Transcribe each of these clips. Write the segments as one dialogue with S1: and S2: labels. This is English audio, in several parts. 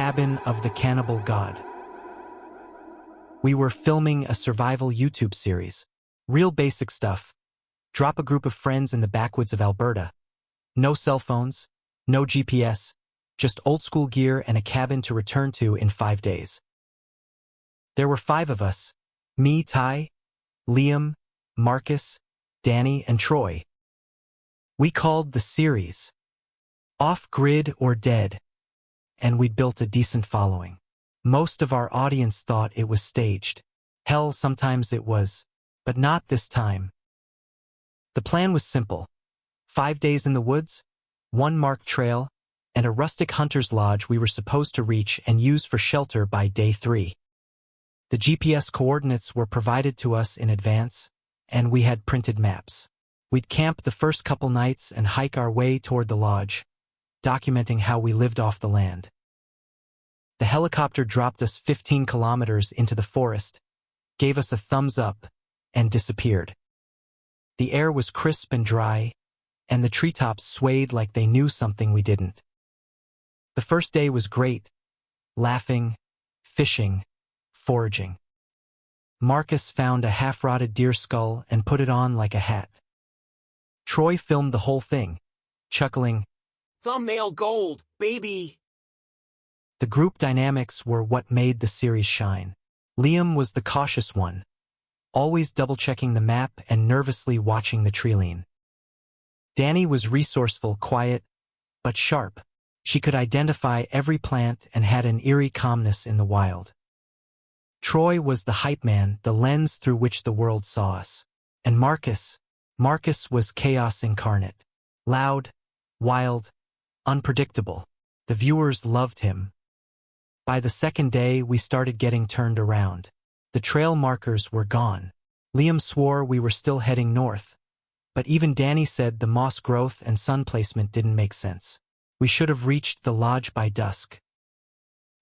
S1: cabin of the Cannibal god. We were filming a survival YouTube series. Real basic stuff. Drop a group of friends in the backwoods of Alberta. No cell phones, no GPS, just old-school gear and a cabin to return to in 5 days. There were 5 of us: me, Ty, Liam, Marcus, Danny, and Troy. We called the series Off-Grid or Dead, and we'd built a decent following. Most of our audience thought it was staged. Hell, sometimes it was, but not this time. The plan was simple: 5 days in the woods, 1 marked trail, and a rustic hunter's lodge we were supposed to reach and use for shelter by day 3. The GPS coordinates were provided to us in advance, and we had printed maps. We'd camp the first couple nights and hike our way toward the lodge, documenting how we lived off the land. The helicopter dropped us 15 kilometers into the forest, gave us a thumbs up, and disappeared. The air was crisp and dry, and the treetops swayed like they knew something we didn't. The first day was great: laughing, fishing, foraging. Marcus found a half-rotted deer skull and put it on like a hat. Troy filmed the whole thing, chuckling,
S2: "Thumbnail gold, baby!"
S1: The group dynamics were what made the series shine. Liam was the cautious one, always double-checking the map and nervously watching the tree line. Danny was resourceful, quiet, but sharp. She could identify every plant and had an eerie calmness in the wild. Troy was the hype man, the lens through which the world saw us. And Marcus was chaos incarnate. Loud, wild, unpredictable. The viewers loved him. By the second day, we started getting turned around. The trail markers were gone. Liam swore we were still heading north, but even Danny said the moss growth and sun placement didn't make sense. We should have reached the lodge by dusk.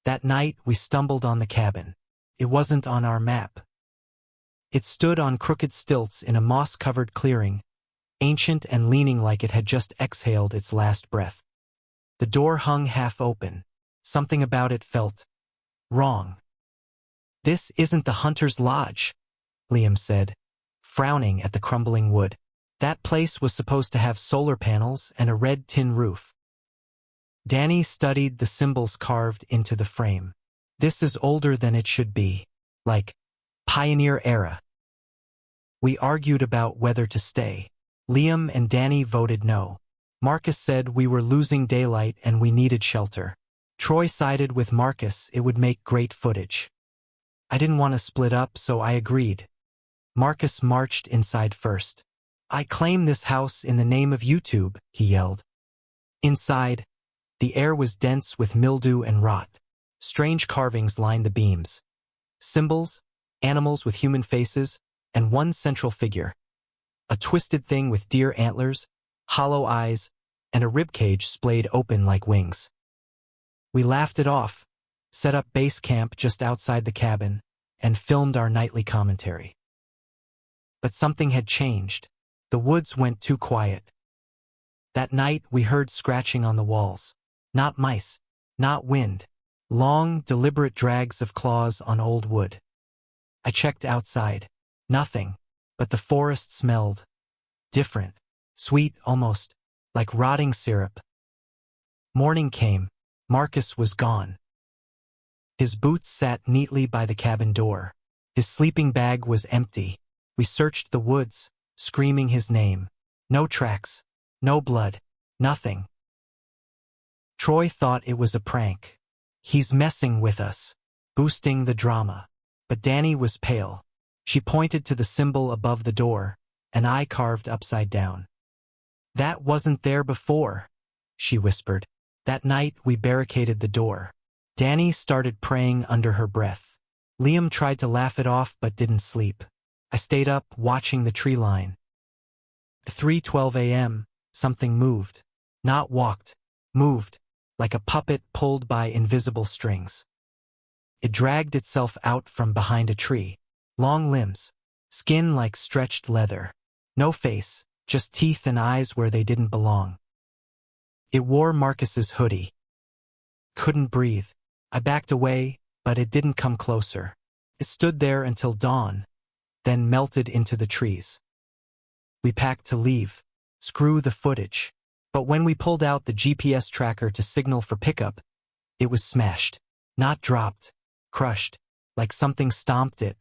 S1: That night, we stumbled on the cabin. It wasn't on our map. It stood on crooked stilts in a moss-covered clearing, ancient and leaning like it had just exhaled its last breath. The door hung half open. Something about it felt wrong. "This isn't the hunter's lodge," Liam said, frowning at the crumbling wood. "That place was supposed to have solar panels and a red tin roof." Danny studied the symbols carved into the frame. "This is older than it should be, like pioneer era." We argued about whether to stay. Liam and Danny voted no. Marcus said we were losing daylight and we needed shelter. Troy sided with Marcus; it would make great footage. I didn't want to split up, so I agreed. Marcus marched inside first. "I claim this house in the name of YouTube," he yelled. Inside, the air was dense with mildew and rot. Strange carvings lined the beams. Symbols, animals with human faces, and one central figure. A twisted thing with deer antlers, hollow eyes, and a ribcage splayed open like wings. We laughed it off, set up base camp just outside the cabin, and filmed our nightly commentary. But something had changed. The woods went too quiet. That night we heard scratching on the walls. Not mice, not wind. Long, deliberate drags of claws on old wood. I checked outside. Nothing, but the forest smelled different, sweet almost, like rotting syrup. Morning came. Marcus was gone. His boots sat neatly by the cabin door. His sleeping bag was empty. We searched the woods, screaming his name. No tracks, no blood, nothing. Troy thought it was a prank. "He's messing with us," boosting the drama. But Danny was pale. She pointed to the symbol above the door, an eye carved upside down. "That wasn't there before," she whispered. That night, we barricaded the door. Danny started praying under her breath. Liam tried to laugh it off but didn't sleep. I stayed up watching the tree line. At 3:12 a.m., something moved. Not walked, moved, like a puppet pulled by invisible strings. It dragged itself out from behind a tree. Long limbs, skin like stretched leather. No face, just teeth and eyes where they didn't belong. It wore Marcus's hoodie. Couldn't breathe. I backed away, but it didn't come closer. It stood there until dawn, then melted into the trees. We packed to leave. Screw the footage. But when we pulled out the GPS tracker to signal for pickup, it was smashed. Not dropped. Crushed. Like something stomped it.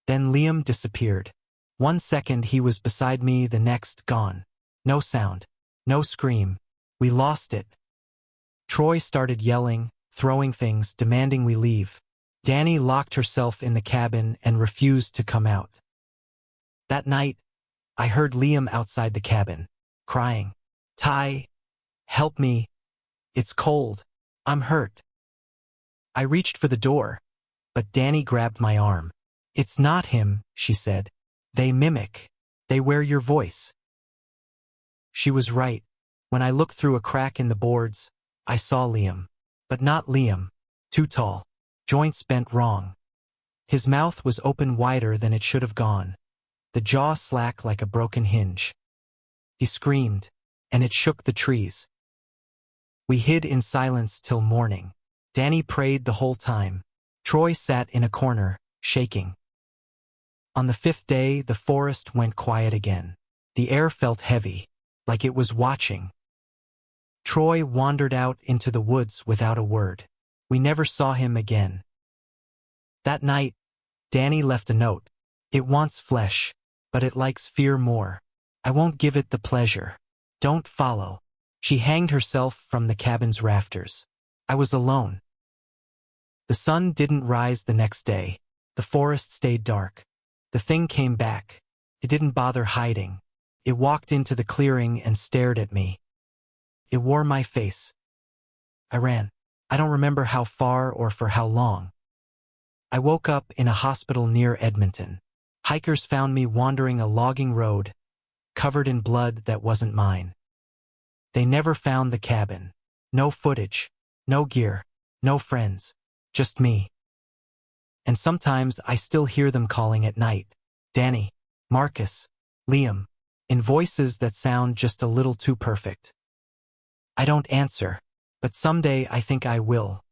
S1: Then Liam disappeared. 1 second he was beside me, the next gone. No sound. No scream. We lost it. Troy started yelling, throwing things, demanding we leave. Danny locked herself in the cabin and refused to come out. That night, I heard Liam outside the cabin, crying, "Ty, help me. It's cold. I'm hurt." I reached for the door, but Danny grabbed my arm. "It's not him," she said. "They mimic. They wear your voice." She was right. When I looked through a crack in the boards, I saw Liam. But not Liam. Too tall. Joints bent wrong. His mouth was open wider than it should have gone. The jaw slack like a broken hinge. He screamed, and it shook the trees. We hid in silence till morning. Danny prayed the whole time. Troy sat in a corner, shaking. On the 5th day, the forest went quiet again. The air felt heavy, like it was watching. Troy wandered out into the woods without a word. We never saw him again. That night, Danny left a note. "It wants flesh, but it likes fear more. I won't give it the pleasure. Don't follow." She hanged herself from the cabin's rafters. I was alone. The sun didn't rise the next day. The forest stayed dark. The thing came back. It didn't bother hiding. It walked into the clearing and stared at me. It wore my face. I ran. I don't remember how far or for how long. I woke up in a hospital near Edmonton. Hikers found me wandering a logging road, covered in blood that wasn't mine. They never found the cabin. No footage, no gear, no friends, just me. And sometimes I still hear them calling at night. Danny, Marcus, Liam, in voices that sound just a little too perfect. I don't answer, but someday I think I will.